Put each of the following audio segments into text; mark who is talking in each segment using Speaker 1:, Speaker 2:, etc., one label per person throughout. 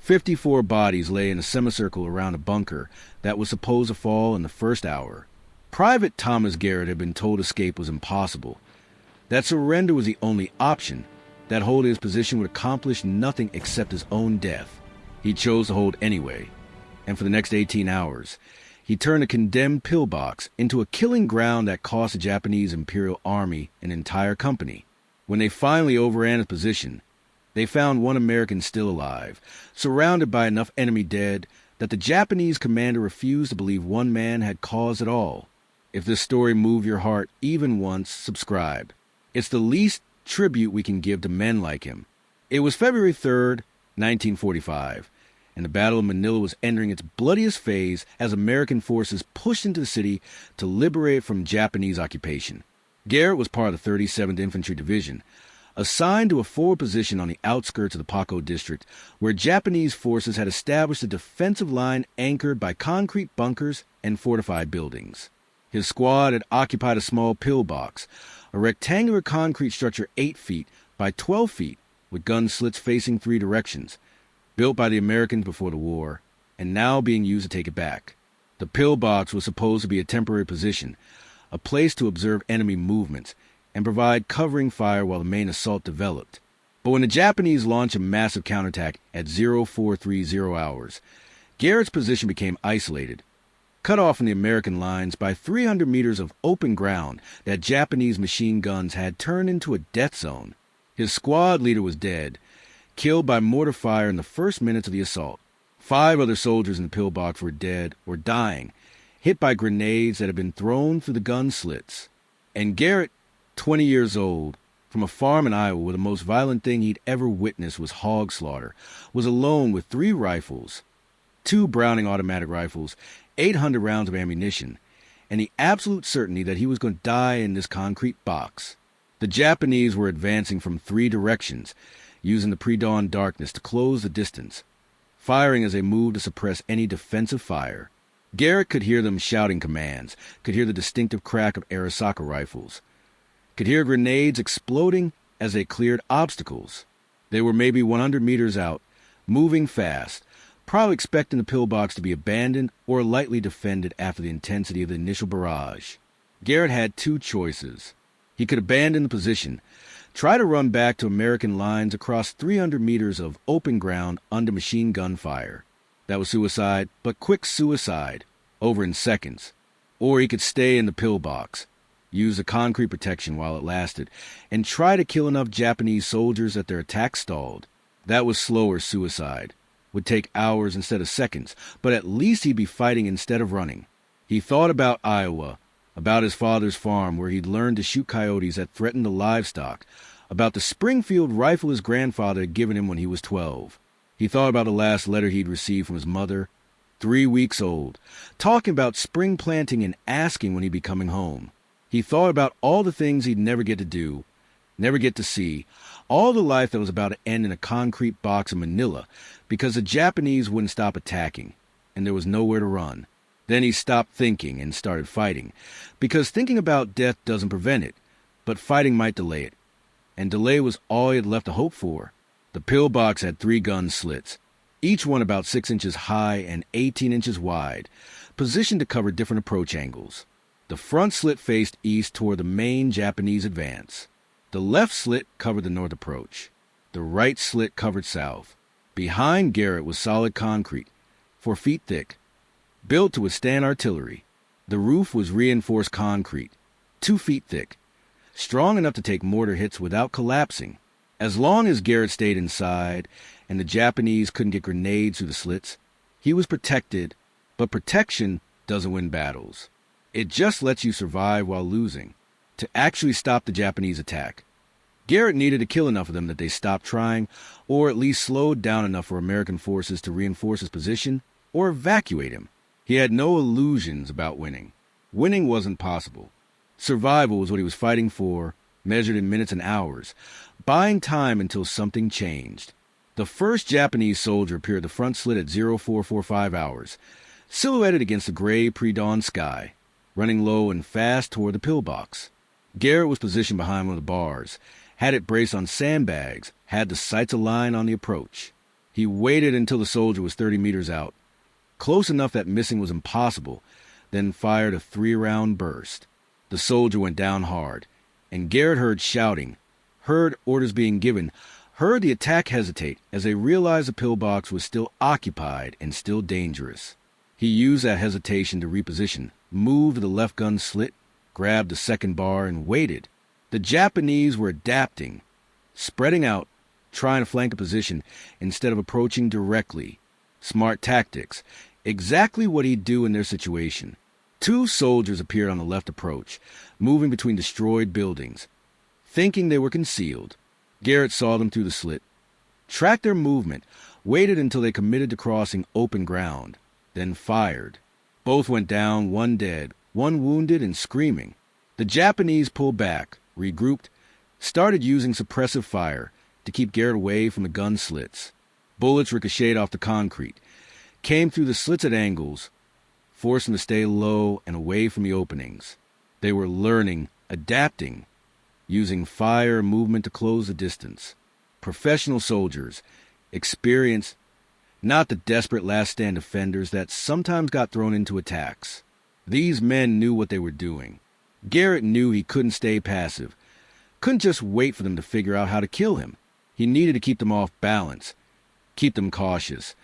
Speaker 1: 54 bodies lay in a semicircle around a bunker that was supposed to fall in the first hour. Private Thomas Garrett had been told escape was impossible, that surrender was the only option, that holding his position would accomplish nothing except his own death. He chose to hold anyway, and for the next 18 hours, he turned a condemned pillbox into a killing ground that cost the Japanese Imperial Army an entire company. When they finally overran his position, they found one American still alive, surrounded by enough enemy dead that the Japanese commander refused to believe one man had caused it all. If this story moved your heart even once, subscribe. It's the least tribute we can give to men like him. It was February 3rd, 1945, and the Battle of Manila was entering its bloodiest phase as American forces pushed into the city to liberate it from Japanese occupation. Garrett was part of the 37th Infantry Division, assigned to a forward position on the outskirts of the Paco district, where Japanese forces had established a defensive line anchored by concrete bunkers and fortified buildings. His squad had occupied a small pillbox, a rectangular concrete structure 8 feet by 12 feet, with gun slits facing 3 directions, built by the Americans before the war, and now being used to take it back. The pillbox was supposed to be a temporary position, a place to observe enemy movements, and provide covering fire while the main assault developed. But when the Japanese launched a massive counterattack at 0430 hours, Garrett's position became isolated, cut off from the American lines by 300 meters of open ground that Japanese machine guns had turned into a death zone. His squad leader was dead, killed by mortar fire in the first minutes of the assault. 5 other soldiers in the pillbox were dead or dying, hit by grenades that had been thrown through the gun slits. And Garrett, 20 years old, from a farm in Iowa where the most violent thing he'd ever witnessed was hog slaughter, was alone with 3 rifles, 2 Browning automatic rifles, 800 rounds of ammunition, and the absolute certainty that he was going to die in this concrete box. The Japanese were advancing from 3 directions, using the pre-dawn darkness to close the distance, firing as they moved to suppress any defensive fire. Garrett could hear them shouting commands, could hear the distinctive crack of Arisaka rifles, could hear grenades exploding as they cleared obstacles. They were maybe 100 meters out, moving fast, probably expecting the pillbox to be abandoned or lightly defended after the intensity of the initial barrage. Garrett had 2 choices. He could abandon the position, try to run back to American lines across 300 meters of open ground under machine gun fire. That was suicide, but quick suicide, over in seconds. Or he could stay in the pillbox, use the concrete protection while it lasted, and try to kill enough Japanese soldiers that their attack stalled. That was slower suicide. Would take hours instead of seconds, but at least he'd be fighting instead of running. He thought about Iowa, about his father's farm where he'd learned to shoot coyotes that threatened the livestock, about the Springfield rifle his grandfather had given him when he was 12. He thought about the last letter he'd received from his mother, 3 weeks old, talking about spring planting and asking when he'd be coming home. He thought about all the things he'd never get to do, never get to see, all the life that was about to end in a concrete box in Manila because the Japanese wouldn't stop attacking, and there was nowhere to run. Then he stopped thinking and started fighting, because thinking about death doesn't prevent it, but fighting might delay it. And delay was all he had left to hope for. The pillbox had 3 gun slits, each one about 6 inches high and 18 inches wide, positioned to cover different approach angles. The front slit faced east toward the main Japanese advance. The left slit covered the north approach. The right slit covered south. Behind Garrett was solid concrete, 4 feet thick, built to withstand artillery. The roof was reinforced concrete, 2 feet thick, strong enough to take mortar hits without collapsing. As long as Garrett stayed inside and the Japanese couldn't get grenades through the slits, he was protected, but protection doesn't win battles. It just lets you survive while losing. To actually stop the Japanese attack, Garrett needed to kill enough of them that they stopped trying, or at least slowed down enough for American forces to reinforce his position or evacuate him. He had no illusions about winning. Winning wasn't possible. Survival was what he was fighting for, measured in minutes and hours, buying time until something changed. The first Japanese soldier appeared at the front slit at 0445 hours, silhouetted against the gray pre-dawn sky, running low and fast toward the pillbox. Garrett was positioned behind one of the bars, had it braced on sandbags, had the sights aligned on the approach. He waited until the soldier was 30 meters out, close enough that missing was impossible, then fired a 3-round burst. The soldier went down hard, and Garrett heard shouting, heard orders being given, heard the attack hesitate as they realized the pillbox was still occupied and still dangerous. He used that hesitation to reposition, moved to the left gun slit, grabbed the second bar, and waited. The Japanese were adapting, spreading out, trying to flank a position instead of approaching directly. Smart tactics, exactly what he'd do in their situation. 2 soldiers appeared on the left approach, moving between destroyed buildings, thinking they were concealed. Garrett saw them through the slit, tracked their movement, waited until they committed to crossing open ground, then fired. Both went down, one dead, one wounded and screaming. The Japanese pulled back, regrouped, started using suppressive fire to keep Garrett away from the gun slits. Bullets ricocheted off the concrete, came through the slits at angles, forced them to stay low and away from the openings. They were learning, adapting, using fire and movement to close the distance. Professional soldiers, experienced, not the desperate last-stand defenders that sometimes got thrown into attacks. These men knew what they were doing. Garrett knew he couldn't stay passive, couldn't just wait for them to figure out how to kill him. He needed to keep them off balance, keep them cautious,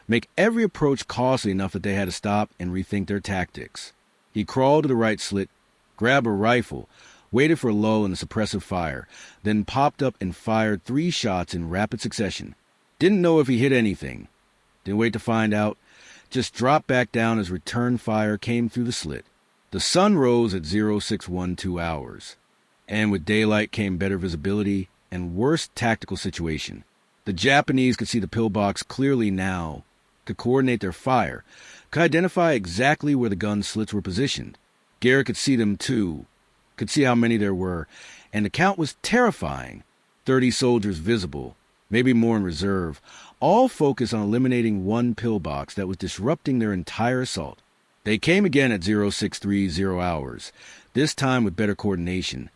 Speaker 1: make every approach costly enough that they had to stop and rethink their tactics. He crawled to the right slit, grabbed a rifle, waited for a lull in the suppressive fire, then popped up and fired 3 shots in rapid succession. Didn't know if he hit anything. Didn't wait to find out. Just dropped back down as return fire came through the slit. The sun rose at 0612 hours, and with daylight came better visibility and worse tactical situation. The Japanese could see the pillbox clearly now, could coordinate their fire, could identify exactly where the gun slits were positioned. Garrett could see them too, could see how many there were, and the count was terrifying. 30 soldiers visible, maybe more in reserve, all focused on eliminating one pillbox that was disrupting their entire assault. They came again at 0630 hours, this time with better coordination,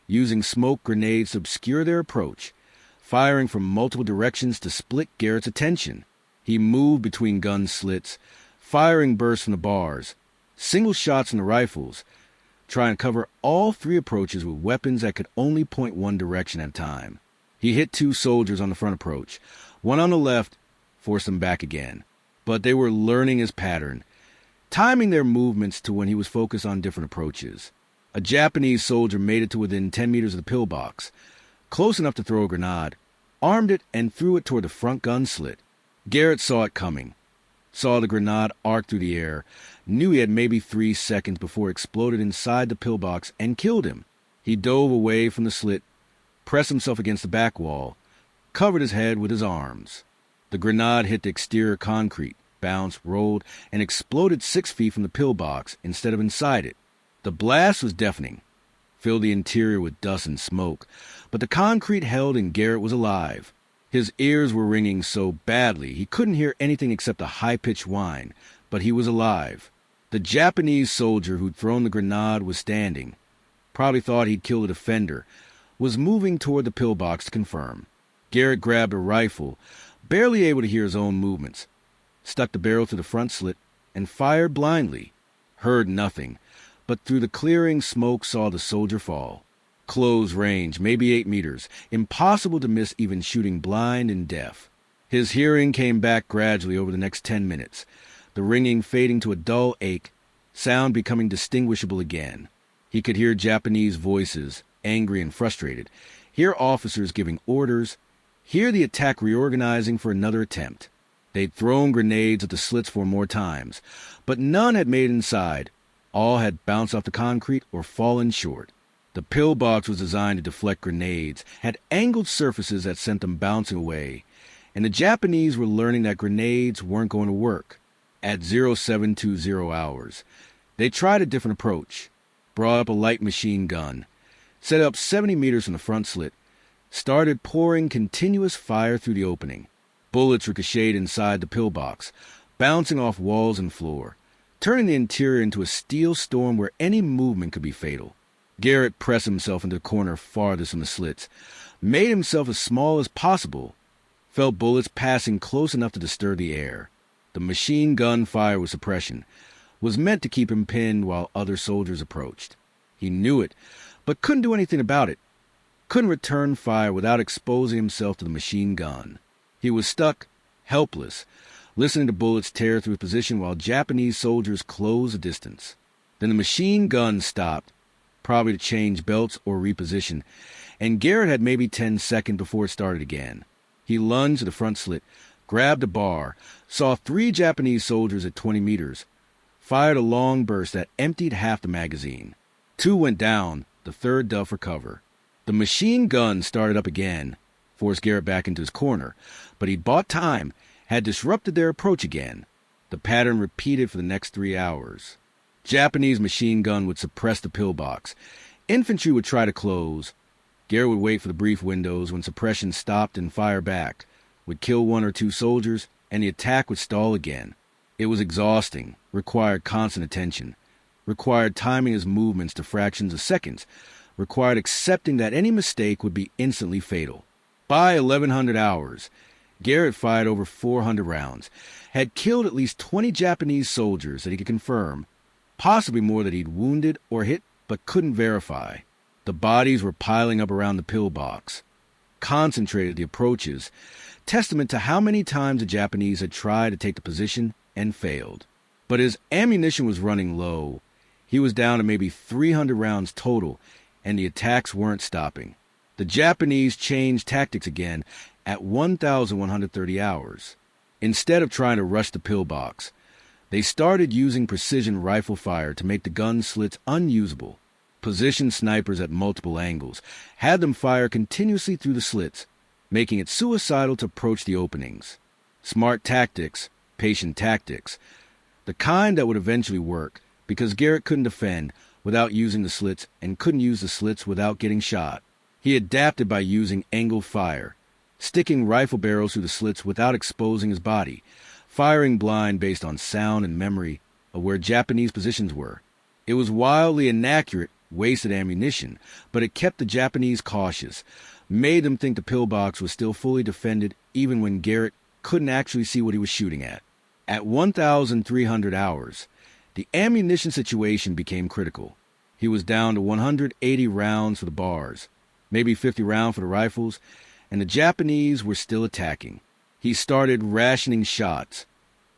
Speaker 1: using smoke grenades to obscure their approach, firing from multiple directions to split Garrett's attention. He moved between gun slits, firing bursts from the bars, single shots from the rifles, trying to cover all 3 approaches with weapons that could only point one direction at a time. He hit 2 soldiers on the front approach, one on the left, forced them back again. But they were learning his pattern, timing their movements to when he was focused on different approaches. A Japanese soldier made it to within 10 meters of the pillbox, close enough to throw a grenade, armed it, and threw it toward the front gun slit. Garrett saw it coming, saw the grenade arc through the air, knew he had maybe 3 seconds before it exploded inside the pillbox and killed him. He dove away from the slit, pressed himself against the back wall, covered his head with his arms. The grenade hit the exterior concrete, bounced, rolled, and exploded 6 feet from the pillbox instead of inside it. The blast was deafening, filled the interior with dust and smoke, but the concrete held and Garrett was alive. His ears were ringing so badly he couldn't hear anything except a high-pitched whine, but he was alive. The Japanese soldier who'd thrown the grenade was standing, probably thought he'd killed a defender, was moving toward the pillbox to confirm. Garrett grabbed a rifle, barely able to hear his own movements, stuck the barrel to the front slit, and fired blindly. Heard nothing, but through the clearing smoke saw the soldier fall. Close range, maybe 8 meters, impossible to miss even shooting blind and deaf. His hearing came back gradually over the next 10 minutes, the ringing fading to a dull ache, sound becoming distinguishable again. He could hear Japanese voices, angry and frustrated, hear officers giving orders, hear the attack reorganizing for another attempt. They'd thrown grenades at the slits 4 more times, but none had made it inside. All had bounced off the concrete or fallen short. The pillbox was designed to deflect grenades, had angled surfaces that sent them bouncing away, and the Japanese were learning that grenades weren't going to work. At 0720 hours, they tried a different approach, brought up a light machine gun, set up 70 meters from the front slit, started pouring continuous fire through the opening. Bullets ricocheted inside the pillbox, bouncing off walls and floor, turning the interior into a steel storm where any movement could be fatal. Garrett pressed himself into the corner farthest from the slits, made himself as small as possible, felt bullets passing close enough to disturb the air. The machine gun fire with suppression was meant to keep him pinned while other soldiers approached. He knew it, but couldn't do anything about it. Couldn't return fire without exposing himself to the machine gun. He was stuck, helpless, listening to bullets tear through his position while Japanese soldiers closed the distance. Then the machine gun stopped, probably to change belts or reposition, and Garrett had maybe 10 seconds before it started again. He lunged to the front slit, grabbed a bar, saw 3 Japanese soldiers at 20 meters, fired a long burst that emptied half the magazine. 2 went down, the third dove for cover. The machine gun started up again, forced Garrett back into his corner, but he'd bought time, had disrupted their approach again. The pattern repeated for the next 3 hours. Japanese machine gun would suppress the pillbox. Infantry would try to close. Garrett would wait for the brief windows when suppression stopped and fire back, would kill 1 or 2 soldiers, and the attack would stall again. It was exhausting, required constant attention, required timing his movements to fractions of seconds, required accepting that any mistake would be instantly fatal. By 1100 hours, Garrett fired over 400 rounds, had killed at least 20 Japanese soldiers that he could confirm, possibly more that he'd wounded or hit but couldn't verify. The bodies were piling up around the pillbox, concentrated the approaches, testament to how many times the Japanese had tried to take the position and failed. But his ammunition was running low. He was down to maybe 300 rounds total, and the attacks weren't stopping. The Japanese changed tactics again at 1,130 hours. Instead of trying to rush the pillbox, they started using precision rifle fire to make the gun slits unusable. Positioned snipers at multiple angles had them fire continuously through the slits, making it suicidal to approach the openings. Smart tactics, patient tactics, the kind that would eventually work because Garrett couldn't defend without using the slits and couldn't use the slits without getting shot. He adapted by using angled fire, sticking rifle barrels through the slits without exposing his body, firing blind based on sound and memory of where Japanese positions were. It was wildly inaccurate, wasted ammunition, but it kept the Japanese cautious, made them think the pillbox was still fully defended even when Garrett couldn't actually see what he was shooting at. At 1,300 hours, the ammunition situation became critical. He was down to 180 rounds for the bars, maybe 50 rounds for the rifles, and the Japanese were still attacking. He started rationing shots,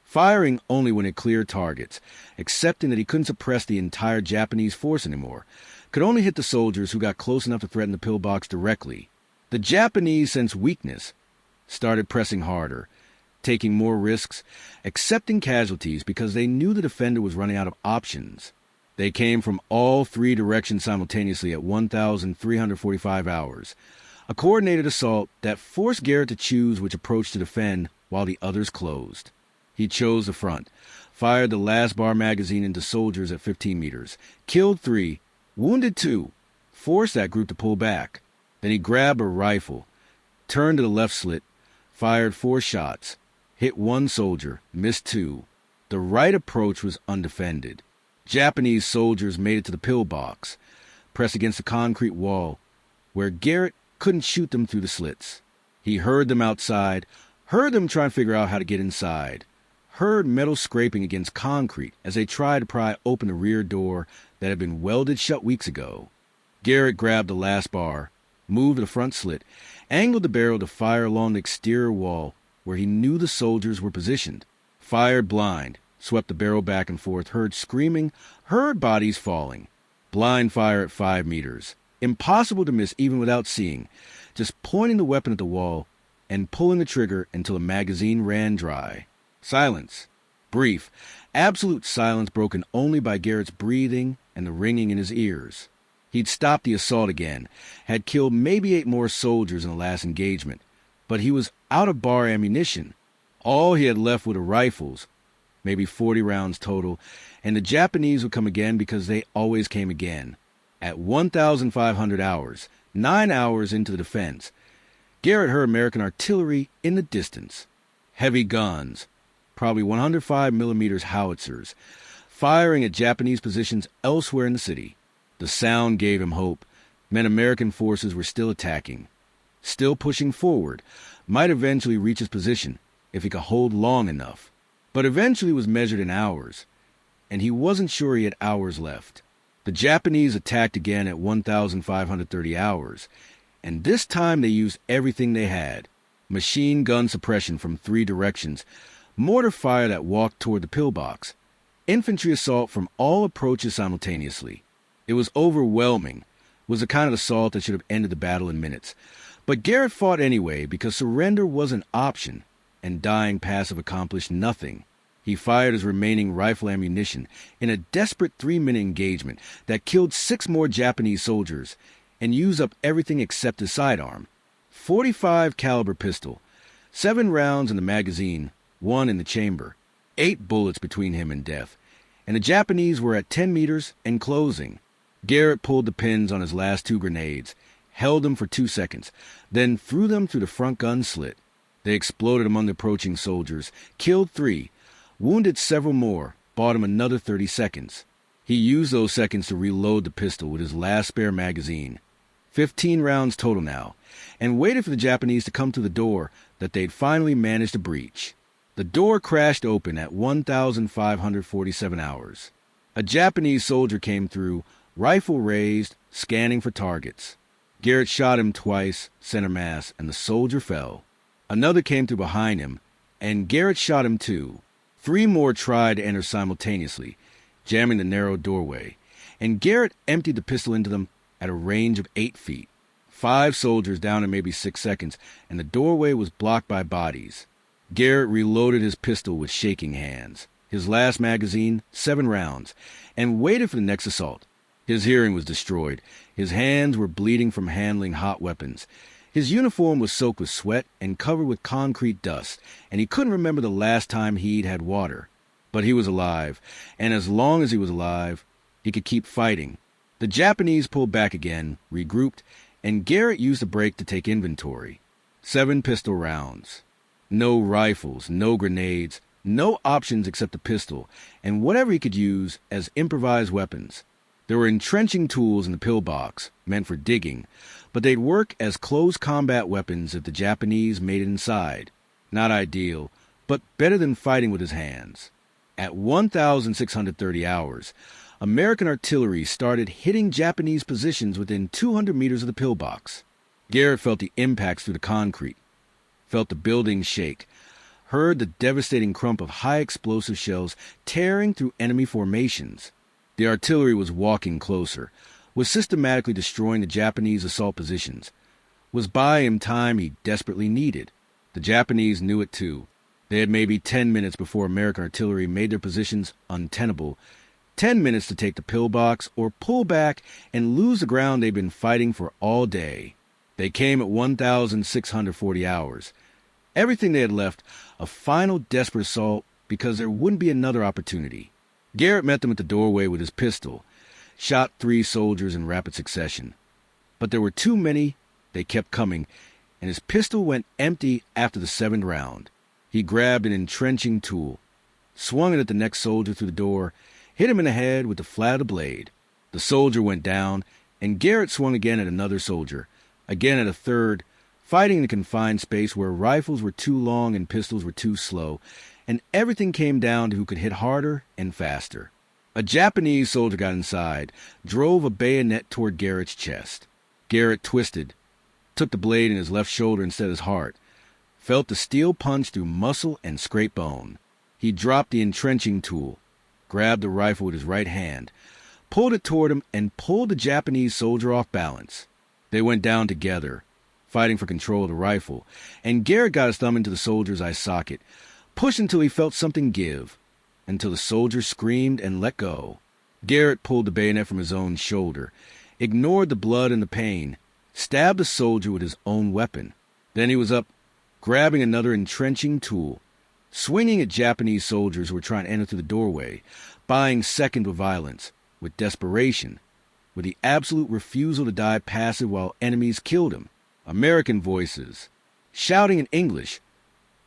Speaker 1: firing only when it cleared targets, accepting that he couldn't suppress the entire Japanese force anymore, could only hit the soldiers who got close enough to threaten the pillbox directly. The Japanese sensed weakness, started pressing harder, taking more risks, accepting casualties because they knew the defender was running out of options. They came from all 3 directions simultaneously at 1,345 hours. A coordinated assault that forced Garrett to choose which approach to defend while the others closed. He chose the front, fired the last bar magazine into soldiers at 15 meters, killed 3, wounded 2, forced that group to pull back. Then he grabbed a rifle, turned to the left slit, fired 4 shots, hit 1 soldier, missed 2. The right approach was undefended. Japanese soldiers made it to the pillbox, pressed against the concrete wall, where Garrett couldn't shoot them through the slits. He heard them outside, heard them try and figure out how to get inside, heard metal scraping against concrete as they tried to pry open the rear door that had been welded shut weeks ago. Garrett grabbed the last bar, moved the front slit, angled the barrel to fire along the exterior wall where he knew the soldiers were positioned. Fired blind, swept the barrel back and forth, heard screaming, heard bodies falling. Blind fire at 5 meters. Impossible to miss even without seeing, just pointing the weapon at the wall and pulling the trigger until the magazine ran dry. Silence. Brief, absolute silence broken only by Garrett's breathing and the ringing in his ears. He'd stopped the assault again, had killed maybe 8 more soldiers in the last engagement, but he was out of bar ammunition. All he had left were the rifles, maybe 40 rounds total, and the Japanese would come again because they always came again. At 1,500 hours, 9 hours into the defense, Garrett heard American artillery in the distance. Heavy guns, probably 105 millimeters howitzers, firing at Japanese positions elsewhere in the city. The sound gave him hope, meant American forces were still attacking, still pushing forward, might eventually reach his position if he could hold long enough. But eventually was measured in hours, and he wasn't sure he had hours left. The Japanese attacked again at 1,530 hours, and this time they used everything they had. Machine gun suppression from 3 directions, mortar fire that walked toward the pillbox, infantry assault from all approaches simultaneously. It was overwhelming, was the kind of assault that should have ended the battle in minutes. But Garrett fought anyway because surrender was an option, and dying passive accomplished nothing. He fired his remaining rifle ammunition in a desperate 3-minute engagement that killed 6 more Japanese soldiers and used up everything except his sidearm. 45 caliber pistol, 7 rounds in the magazine, 1 in the chamber, 8 bullets between him and death, and the Japanese were at 10 meters and closing. Garrett pulled the pins on his last 2 grenades, held them for 2 seconds, then threw them through the front gun slit. They exploded among the approaching soldiers, killed 3, wounded several more, bought him another 30 seconds. He used those seconds to reload the pistol with his last spare magazine. 15 rounds total now, and waited for the Japanese to come to the door that they'd finally managed to breach. The door crashed open at 1,547 hours. A Japanese soldier came through, rifle raised, scanning for targets. Garrett shot him twice, center mass, and the soldier fell. Another came through behind him, and Garrett shot him too. 3 more tried to enter simultaneously, jamming the narrow doorway, and Garrett emptied the pistol into them at a range of 8 feet. 5 soldiers down in maybe 6 seconds, and the doorway was blocked by bodies. Garrett reloaded his pistol with shaking hands, his last magazine, 7 rounds, and waited for the next assault. His hearing was destroyed. His hands were bleeding from handling hot weapons. His uniform was soaked with sweat and covered with concrete dust, and he couldn't remember the last time he'd had water. But he was alive, and as long as he was alive, he could keep fighting. The Japanese pulled back again, regrouped, and Garrett used a break to take inventory. 7 pistol rounds. No rifles, no grenades, no options except the pistol, and whatever he could use as improvised weapons. There were entrenching tools in the pillbox, meant for digging, but they'd work as close combat weapons if the Japanese made it inside. Not ideal, but better than fighting with his hands. At 1,630 hours, American artillery started hitting Japanese positions within 200 meters of the pillbox. Garrett felt the impacts through the concrete, felt the buildings shake, heard the devastating crump of high-explosive shells tearing through enemy formations. The artillery was walking closer, was systematically destroying the Japanese assault positions, was buying him time he desperately needed. The Japanese knew it too. They had maybe 10 minutes before American artillery made their positions untenable, 10 minutes to take the pillbox or pull back and lose the ground they'd been fighting for all day. They came at 1,640 hours. Everything they had left, a final desperate assault because there wouldn't be another opportunity. Garrett met them at the doorway with his pistol, shot 3 soldiers in rapid succession. But there were too many, they kept coming, and his pistol went empty after the 7th round. He grabbed an entrenching tool, swung it at the next soldier through the door, hit him in the head with the flat of the blade. The soldier went down, and Garrett swung again at another soldier, again at a third, fighting in a confined space where rifles were too long and pistols were too slow, and everything came down to who could hit harder and faster. A Japanese soldier got inside, drove a bayonet toward Garrett's chest. Garrett twisted, took the blade in his left shoulder instead of his heart, felt the steel punch through muscle and scrape bone. He dropped the entrenching tool, grabbed the rifle with his right hand, pulled it toward him, and pulled the Japanese soldier off balance. They went down together, fighting for control of the rifle, and Garrett got his thumb into the soldier's eye socket, pushed until he felt something give, until the soldier screamed and let go. Garrett pulled the bayonet from his own shoulder, ignored the blood and the pain, stabbed the soldier with his own weapon. Then he was up, grabbing another entrenching tool, swinging at Japanese soldiers who were trying to enter through the doorway, buying second with violence, with desperation, with the absolute refusal to die passive while enemies killed him. American voices, shouting in English,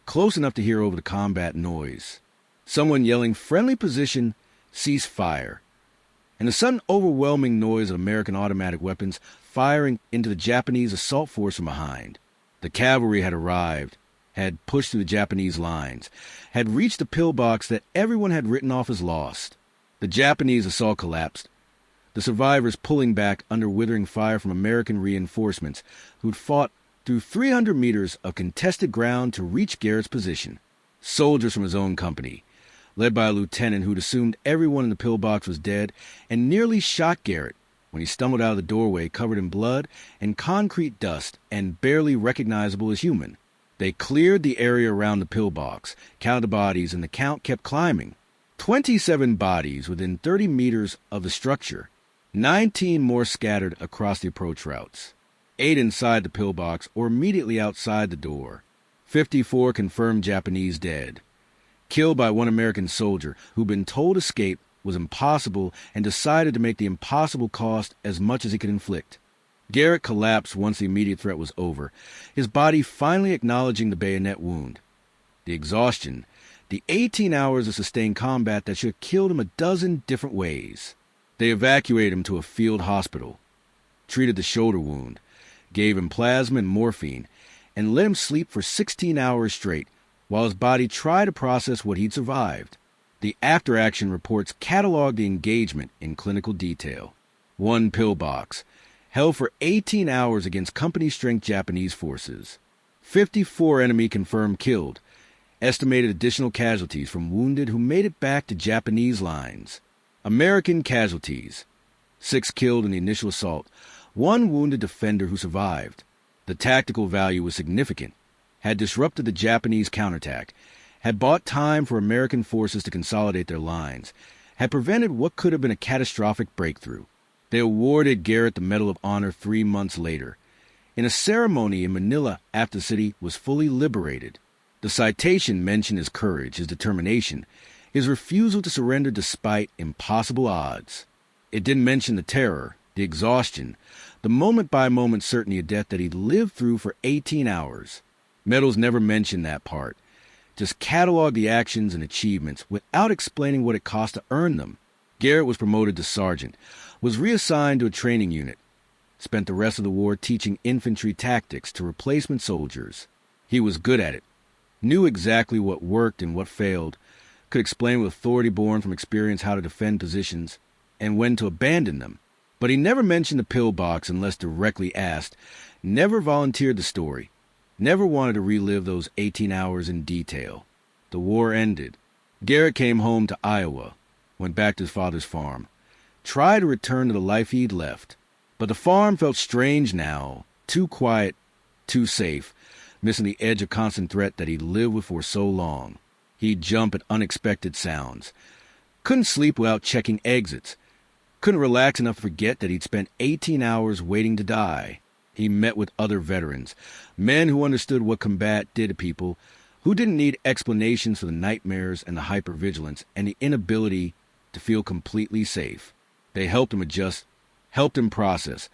Speaker 1: close enough to hear over the combat noise. Someone yelling, "Friendly position, cease fire." And the sudden overwhelming noise of American automatic weapons firing into the Japanese assault force from behind. The cavalry had arrived, had pushed through the Japanese lines, had reached the pillbox that everyone had written off as lost. The Japanese assault collapsed, the survivors pulling back under withering fire from American reinforcements who'd fought through 300 meters of contested ground to reach Garrett's position. Soldiers from his own company, led by a lieutenant who'd assumed everyone in the pillbox was dead and nearly shot Garrett when he stumbled out of the doorway covered in blood and concrete dust and barely recognizable as human. They cleared the area around the pillbox, counted the bodies, and the count kept climbing. 27 bodies within 30 meters of the structure, 19 more scattered across the approach routes, 8 inside the pillbox or immediately outside the door, 54 confirmed Japanese dead, killed by one American soldier who'd been told escape was impossible and decided to make the impossible cost as much as he could inflict. Garrett collapsed once the immediate threat was over, his body finally acknowledging the bayonet wound. The exhaustion, the 18 hours of sustained combat that should have killed him a dozen different ways. They evacuated him to a field hospital, treated the shoulder wound, gave him plasma and morphine, and let him sleep for 16 hours straight while his body tried to process what he'd survived. The after-action reports cataloged the engagement in clinical detail. One pillbox, held for 18 hours against company-strength Japanese forces. 54 enemy confirmed killed. Estimated additional casualties from wounded who made it back to Japanese lines. American casualties. 6 killed in the initial assault. 1 wounded defender who survived. The tactical value was significant. Had disrupted the Japanese counterattack. Had bought time for American forces to consolidate their lines. Had prevented what could have been a catastrophic breakthrough. They awarded Garrett the Medal of Honor 3 months later, in a ceremony in Manila after the city was fully liberated. The citation mentioned his courage, his determination, his refusal to surrender despite impossible odds. It didn't mention the terror, the exhaustion, the moment-by-moment certainty of death that he'd lived through for 18 hours. Medals never mentioned that part, just cataloged the actions and achievements without explaining what it cost to earn them. Garrett was promoted to sergeant, was reassigned to a training unit, spent the rest of the war teaching infantry tactics to replacement soldiers. He was good at it, knew exactly what worked and what failed, could explain with authority born from experience how to defend positions and when to abandon them. But he never mentioned the pillbox unless directly asked, never volunteered the story, never wanted to relive those 18 hours in detail. The war ended. Garrett came home to Iowa, went back to his father's farm, tried to return to the life he'd left. But the farm felt strange now, too quiet, too safe, missing the edge of constant threat that he'd lived with for so long. He'd jump at unexpected sounds. Couldn't sleep without checking exits. Couldn't relax enough to forget that he'd spent 18 hours waiting to die. He met with other veterans, men who understood what combat did to people, who didn't need explanations for the nightmares and the hypervigilance and the inability to feel completely safe. They helped him adjust, helped him process,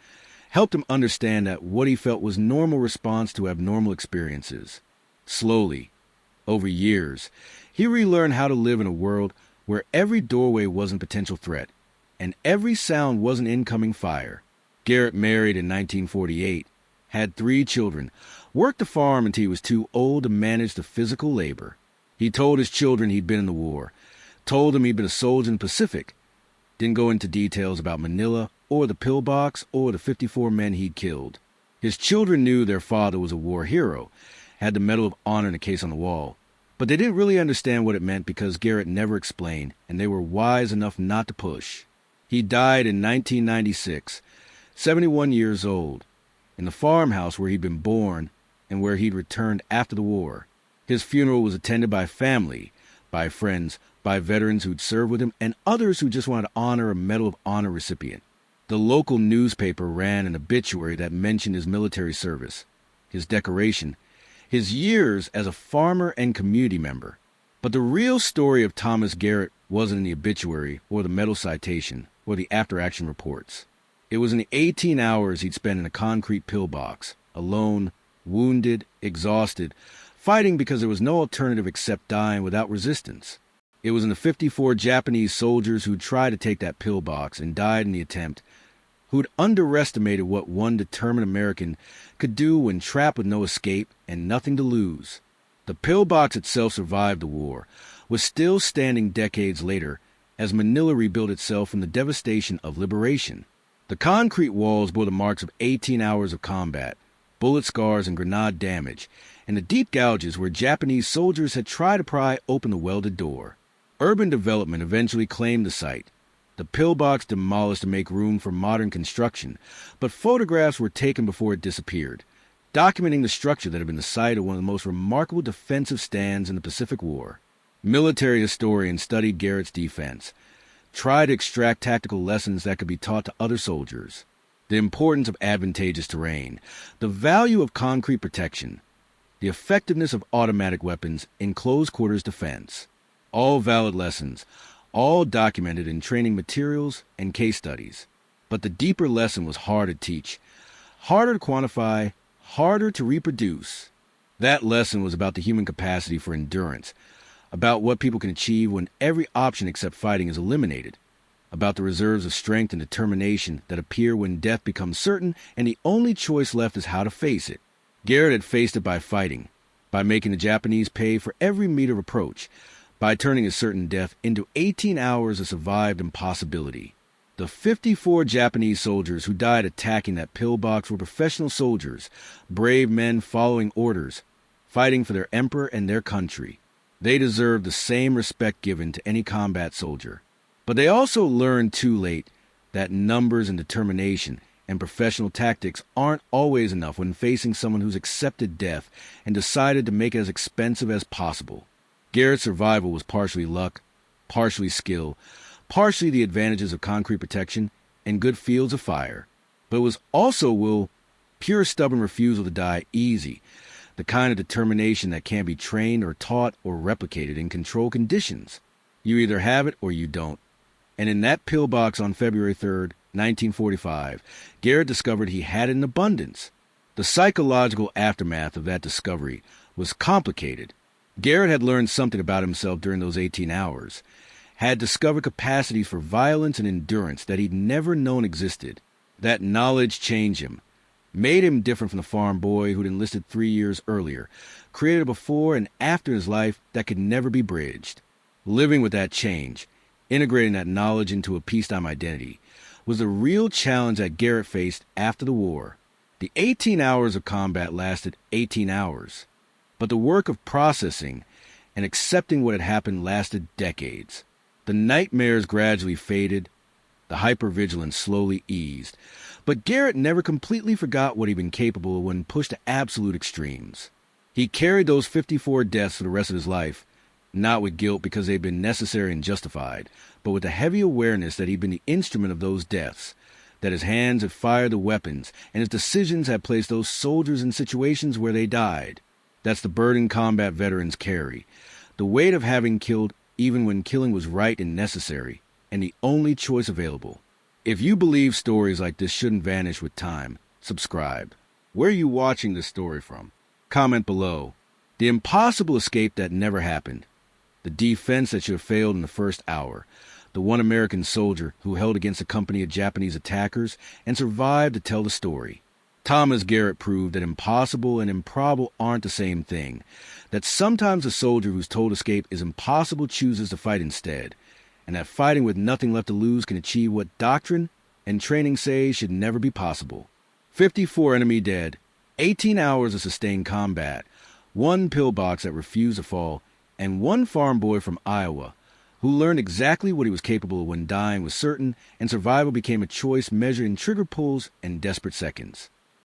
Speaker 1: helped him understand that what he felt was normal response to abnormal experiences. Slowly, over years, he relearned how to live in a world where every doorway wasn't a potential threat, and every sound wasn't incoming fire. Garrett married in 1948, had 3 children, worked the farm until he was too old to manage the physical labor. He told his children he'd been in the war, told them he'd been a soldier in the Pacific, didn't go into details about Manila or the pillbox or the 54 men he'd killed. His children knew their father was a war hero, had the Medal of Honor in a case on the wall, but they didn't really understand what it meant because Garrett never explained, and they were wise enough not to push. He died in 1996, 71 years old, in the farmhouse where he'd been born and where he'd returned after the war. His funeral was attended by family, by friends, by veterans who'd served with him, and others who just wanted to honor a Medal of Honor recipient. The local newspaper ran an obituary that mentioned his military service, his decoration, his years as a farmer and community member. But the real story of Thomas Garrett wasn't in the obituary or the medal citation or the after-action reports. It was in the 18 hours he'd spent in a concrete pillbox, alone, wounded, exhausted, fighting because there was no alternative except dying without resistance. It was in the 54 Japanese soldiers who tried to take that pillbox and died in the attempt, who'd underestimated what one determined American could do when trapped with no escape and nothing to lose. The pillbox itself survived the war, was still standing decades later as Manila rebuilt itself from the devastation of liberation. The concrete walls bore the marks of 18 hours of combat, bullet scars and grenade damage, and the deep gouges where Japanese soldiers had tried to pry open the welded door. Urban development eventually claimed the site. The pillbox demolished to make room for modern construction, but photographs were taken before it disappeared, documenting the structure that had been the site of one of the most remarkable defensive stands in the Pacific War. Military historians studied Garrett's defense, tried to extract tactical lessons that could be taught to other soldiers. The importance of advantageous terrain, the value of concrete protection, the effectiveness of automatic weapons in close-quarters defense. All valid lessons, all documented in training materials and case studies. But the deeper lesson was hard to teach, harder to quantify, harder to reproduce. That lesson was about the human capacity for endurance, about what people can achieve when every option except fighting is eliminated, about the reserves of strength and determination that appear when death becomes certain and the only choice left is how to face it. Garrett had faced it by fighting, by making the Japanese pay for every meter of approach, by turning a certain death into 18 hours of survived impossibility. The 54 Japanese soldiers who died attacking that pillbox were professional soldiers, brave men following orders, fighting for their emperor and their country. They deserved the same respect given to any combat soldier. But they also learned too late that numbers and determination and professional tactics aren't always enough when facing someone who's accepted death and decided to make it as expensive as possible. Garrett's survival was partially luck, partially skill, partially the advantages of concrete protection and good fields of fire. But it was also pure stubborn refusal to die easy, the kind of determination that can't be trained or taught or replicated in controlled conditions. You either have it or you don't. And in that pillbox on February 3rd, 1945, Garrett discovered he had it in abundance. The psychological aftermath of that discovery was complicated. Garrett had learned something about himself during those 18 hours, had discovered capacities for violence and endurance that he'd never known existed. That knowledge changed him, made him different from the farm boy who'd enlisted 3 years earlier, created a before and after his life that could never be bridged. Living with that change, integrating that knowledge into a peacetime identity, was the real challenge that Garrett faced after the war. The 18 hours of combat lasted 18 hours, but the work of processing and accepting what had happened lasted decades. The nightmares gradually faded, the hypervigilance slowly eased, but Garrett never completely forgot what he'd been capable of when pushed to absolute extremes. He carried those 54 deaths for the rest of his life, not with guilt because they'd been necessary and justified, but with the heavy awareness that he'd been the instrument of those deaths, that his hands had fired the weapons, and his decisions had placed those soldiers in situations where they died. That's the burden combat veterans carry, the weight of having killed even when killing was right and necessary, and the only choice available. If you believe stories like this shouldn't vanish with time, subscribe. Where are you watching this story from? Comment below. The impossible escape that never happened. The defense that should have failed in the first hour. The one American soldier who held against a company of Japanese attackers and survived to tell the story. Thomas Garrett proved that impossible and improbable aren't the same thing. That sometimes a soldier who's told escape is impossible chooses to fight instead. And that fighting with nothing left to lose can achieve what doctrine and training say should never be possible. 54 enemy dead, 18 hours of sustained combat, one pillbox that refused to fall, and one farm boy from Iowa who learned exactly what he was capable of when dying was certain and survival became a choice measured in trigger pulls and desperate seconds.